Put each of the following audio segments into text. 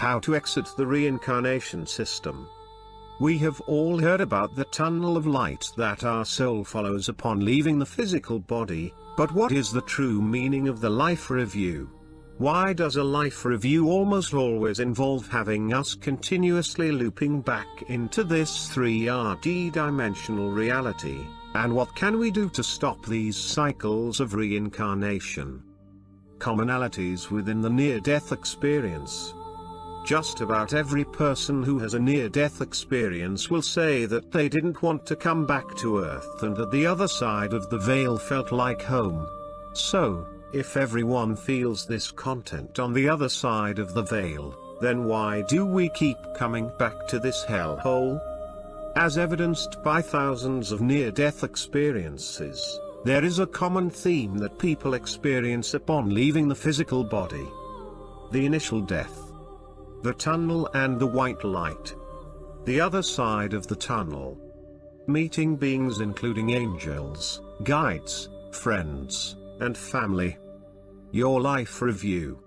How to exit the reincarnation system. We have all heard about the tunnel of light that our soul follows upon leaving the physical body, but what is the true meaning of the life review? Why does a life review almost always involve having us continuously looping back into this 3D dimensional reality, and what can we do to stop these cycles of reincarnation? Commonalities within the near-death experience. Just about every person who has a near-death experience will say that they didn't want to come back to Earth and that the other side of the veil felt like home. So, if everyone feels this content on the other side of the veil, then why do we keep coming back to this hellhole? As evidenced by thousands of near-death experiences, there is a common theme that people experience upon leaving the physical body. The initial death. The tunnel and the white light. The other side of the tunnel. Meeting beings including angels, guides, friends, and family. Your life review.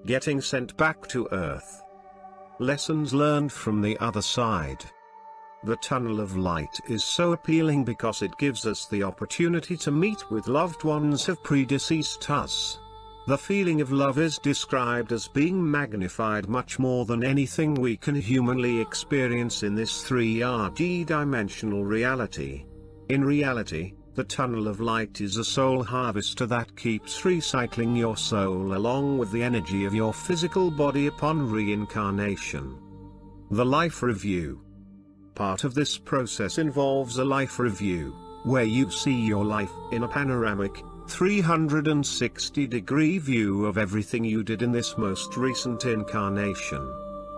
Getting sent back to Earth. Lessons learned from the other side. The tunnel of light is so appealing because it gives us the opportunity to meet with loved ones who have predeceased us. The feeling of love is described as being magnified much more than anything we can humanly experience in this 3D dimensional reality. In reality, the tunnel of light is a soul harvester that keeps recycling your soul along with the energy of your physical body upon reincarnation. The life review. Part of this process involves a life review, where you see your life in a panoramic, 360-degree view of everything you did in this most recent incarnation.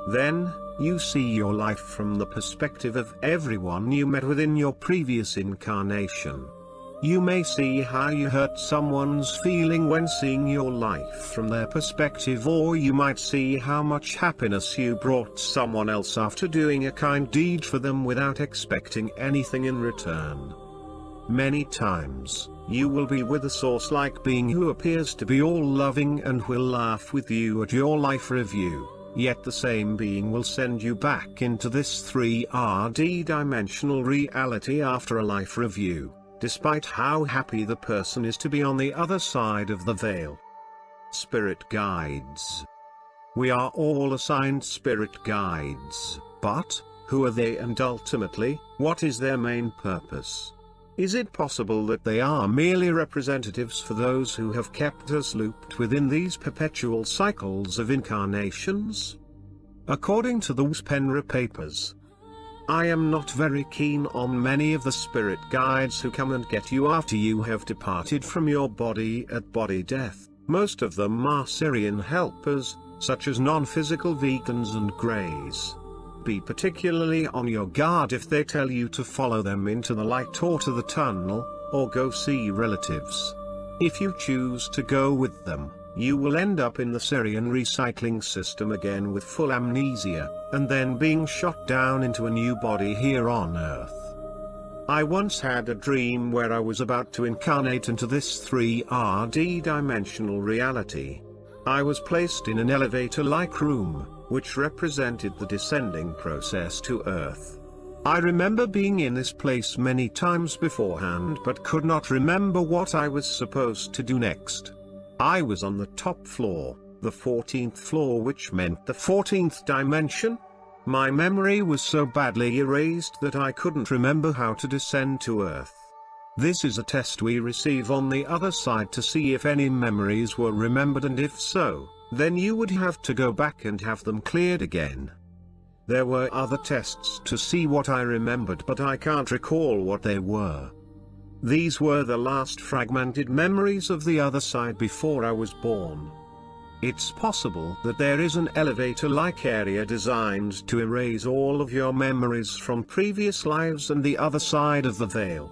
Then, you see your life from the perspective of everyone you met within your previous incarnation. You may see how you hurt someone's feeling when seeing your life from their perspective, or you might see how much happiness you brought someone else after doing a kind deed for them without expecting anything in return. Many times, you will be with a source-like being who appears to be all loving and will laugh with you at your life review, yet the same being will send you back into this 3D dimensional reality after a life review, despite how happy the person is to be on the other side of the veil. Spirit guides. We are all assigned spirit guides, but, who are they and ultimately, what is their main purpose? Is it possible that they are merely representatives for those who have kept us looped within these perpetual cycles of incarnations? According to those Penra papers, I am not very keen on many of the spirit guides who come and get you after you have departed from your body at body death. Most of them are Syrian helpers, such as non-physical vegans and greys. Be particularly on your guard if they tell you to follow them into the light or to the tunnel, or go see relatives. If you choose to go with them, you will end up in the Syrian recycling system again with full amnesia, and then being shot down into a new body here on Earth. I once had a dream where I was about to incarnate into this 3D dimensional reality. I was placed in an elevator-like room, which represented the descending process to Earth. I remember being in this place many times beforehand but could not remember what I was supposed to do next. I was on the top floor, the 14th floor, which meant the 14th dimension. My memory was so badly erased that I couldn't remember how to descend to Earth. This is a test we receive on the other side to see if any memories were remembered, and if so, then you would have to go back and have them cleared again. There were other tests to see what I remembered, but I can't recall what they were. These were the last fragmented memories of the other side before I was born. It's possible that there is an elevator-like area designed to erase all of your memories from previous lives and the other side of the veil.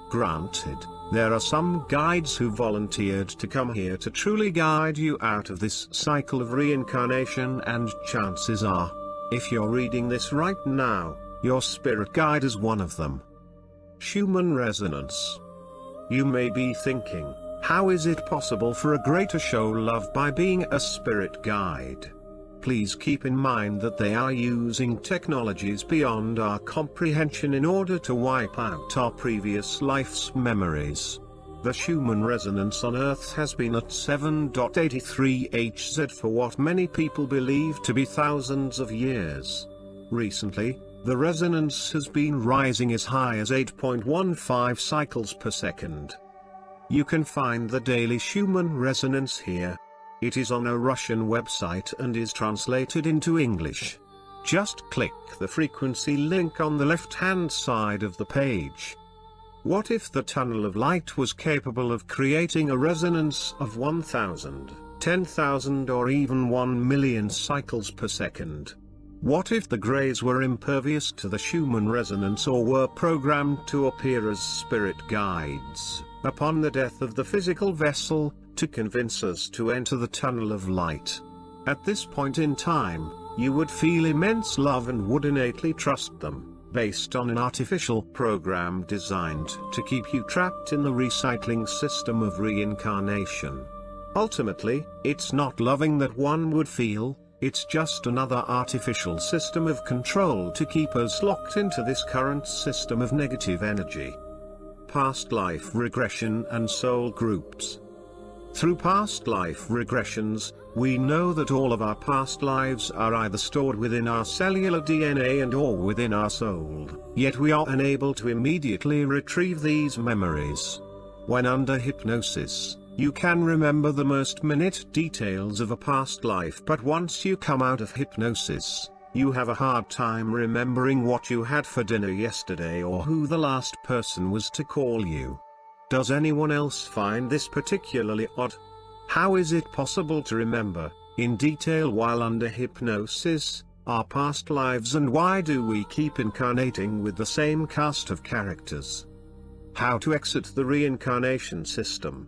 Granted, there are some guides who volunteered to come here to truly guide you out of this cycle of reincarnation, and chances are, if you're reading this right now, your spirit guide is one of them. Human resonance. You may be thinking, how is it possible for a great to show love by being a spirit guide? Please keep in mind that they are using technologies beyond our comprehension in order to wipe out our previous life's memories. The Schumann resonance on Earth has been at 7.83 Hz for what many people believe to be thousands of years. Recently, the resonance has been rising as high as 8.15 cycles per second. You can find the daily Schumann resonance here. It is on a Russian website and is translated into English. Just click the frequency link on the left-hand side of the page. What if the tunnel of light was capable of creating a resonance of 1,000, 10,000 or even 1 million cycles per second? What if the Greys were impervious to the Schumann resonance or were programmed to appear as spirit guides, upon the death of the physical vessel, to convince us to enter the tunnel of light? At this point in time, you would feel immense love and would innately trust them, based on an artificial program designed to keep you trapped in the recycling system of reincarnation. Ultimately, it's not loving that one would feel, it's just another artificial system of control to keep us locked into this current system of negative energy. Past life regression and soul groups. Through past life regressions, we know that all of our past lives are either stored within our cellular DNA and or within our soul, yet we are unable to immediately retrieve these memories. When under hypnosis, you can remember the most minute details of a past life, but once you come out of hypnosis, you have a hard time remembering what you had for dinner yesterday or who the last person was to call you. Does anyone else find this particularly odd? How is it possible to remember, in detail while under hypnosis, our past lives, and why do we keep incarnating with the same cast of characters? How to exit the reincarnation system?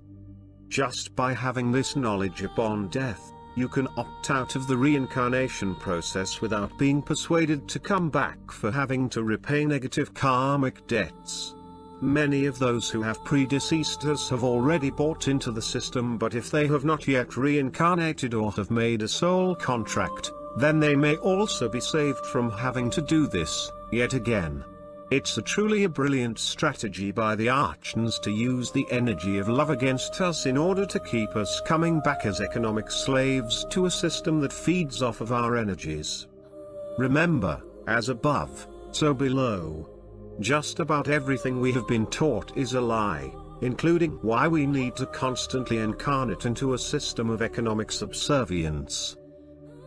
Just by having this knowledge upon death, you can opt out of the reincarnation process without being persuaded to come back for having to repay negative karmic debts. Many of those who have predeceased us have already bought into the system, but if they have not yet reincarnated or have made a soul contract, then they may also be saved from having to do this, yet again. It's truly a brilliant strategy by the Archons to use the energy of love against us in order to keep us coming back as economic slaves to a system that feeds off of our energies. Remember, as above, so below. Just about everything we have been taught is a lie, including why we need to constantly incarnate into a system of economic subservience.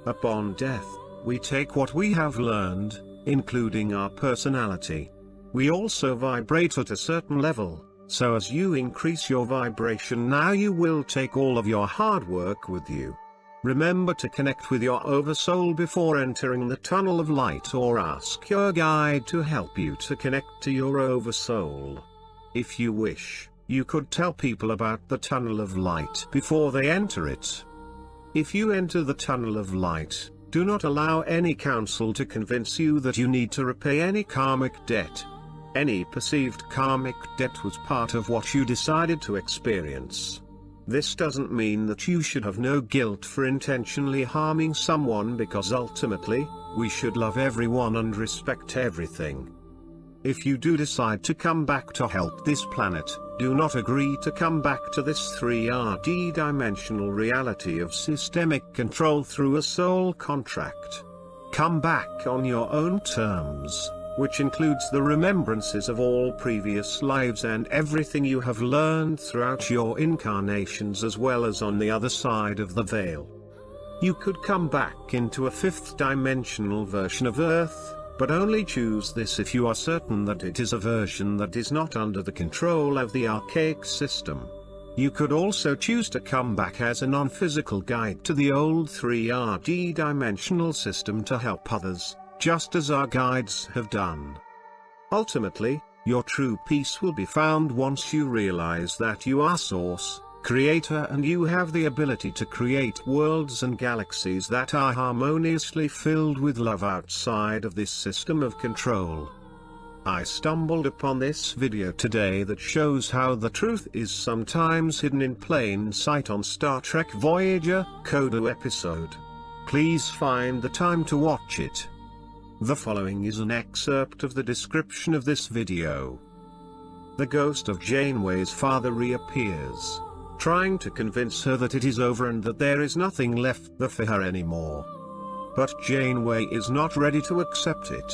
Upon death, we take what we have learned, including our personality. We also vibrate at a certain level, so as you increase your vibration now you will take all of your hard work with you. Remember to connect with your oversoul before entering the tunnel of light, or ask your guide to help you to connect to your oversoul. If you wish, you could tell people about the tunnel of light before they enter it. If you enter the tunnel of light, do not allow any counsel to convince you that you need to repay any karmic debt. Any perceived karmic debt was part of what you decided to experience. This doesn't mean that you should have no guilt for intentionally harming someone, because ultimately, we should love everyone and respect everything. If you do decide to come back to help this planet, do not agree to come back to this 3D dimensional reality of systemic control through a soul contract. Come back on your own terms, which includes the remembrances of all previous lives and everything you have learned throughout your incarnations, as well as on the other side of the veil. You could come back into a fifth dimensional version of Earth, but only choose this if you are certain that it is a version that is not under the control of the archaic system. You could also choose to come back as a non-physical guide to the old 3D dimensional system to help others, just as our guides have done. Ultimately, your true peace will be found once you realize that you are Source, Creator, and you have the ability to create worlds and galaxies that are harmoniously filled with love outside of this system of control. I stumbled upon this video today that shows how the truth is sometimes hidden in plain sight on Star Trek Voyager Coda episode. please find the time to watch it. The following is an excerpt of the description of this video. The ghost of Janeway's father reappears, trying to convince her that it is over and that there is nothing left for her anymore. But Janeway is not ready to accept it.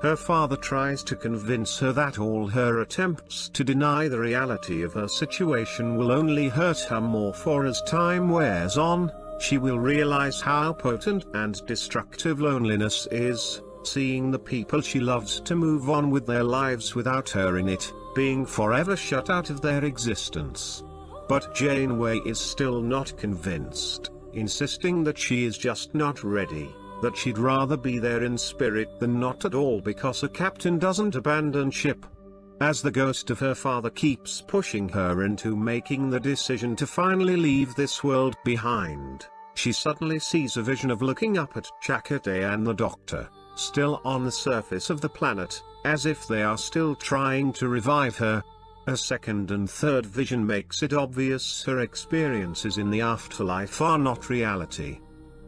Her father tries to convince her that all her attempts to deny the reality of her situation will only hurt her more, for as time wears on, she will realize how potent and destructive loneliness is, seeing the people she loves to move on with their lives without her in it, being forever shut out of their existence. But Janeway is still not convinced, insisting that she is just not ready, that she'd rather be there in spirit than not at all, because a captain doesn't abandon ship. As the ghost of her father keeps pushing her into making the decision to finally leave this world behind, she suddenly sees a vision of looking up at Chakotay and the Doctor, still on the surface of the planet, as if they are still trying to revive her. A second and third vision makes it obvious her experiences in the afterlife are not reality.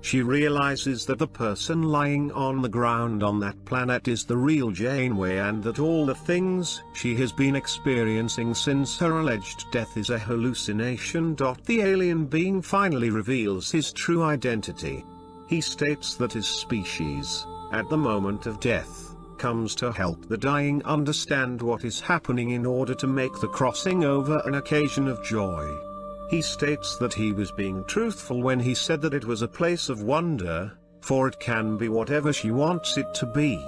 She realizes that the person lying on the ground on that planet is the real Janeway, and that all the things she has been experiencing since her alleged death is a hallucination. The alien being finally reveals his true identity. He states that his species, at the moment of death, comes to help the dying understand what is happening in order to make the crossing over an occasion of joy. He states that he was being truthful when he said that it was a place of wonder, for it can be whatever she wants it to be.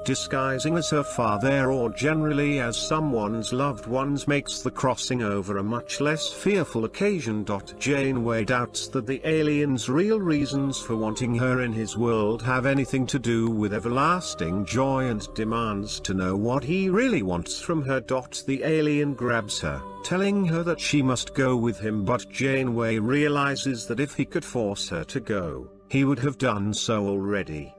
Disguising as her father or generally as someone's loved ones makes the crossing over a much less fearful occasion. Janeway doubts that the alien's real reasons for wanting her in his world have anything to do with everlasting joy, and demands to know what he really wants from her. The alien grabs her, telling her that she must go with him, but Janeway realizes that if he could force her to go, he would have done so already.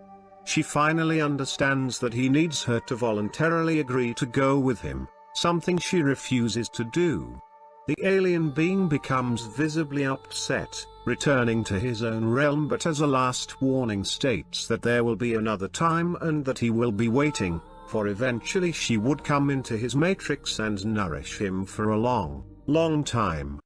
She finally understands that he needs her to voluntarily agree to go with him, something she refuses to do. The alien being becomes visibly upset, returning to his own realm, but as a last warning states that there will be another time and that he will be waiting, for eventually she would come into his matrix and nourish him for a long, long time.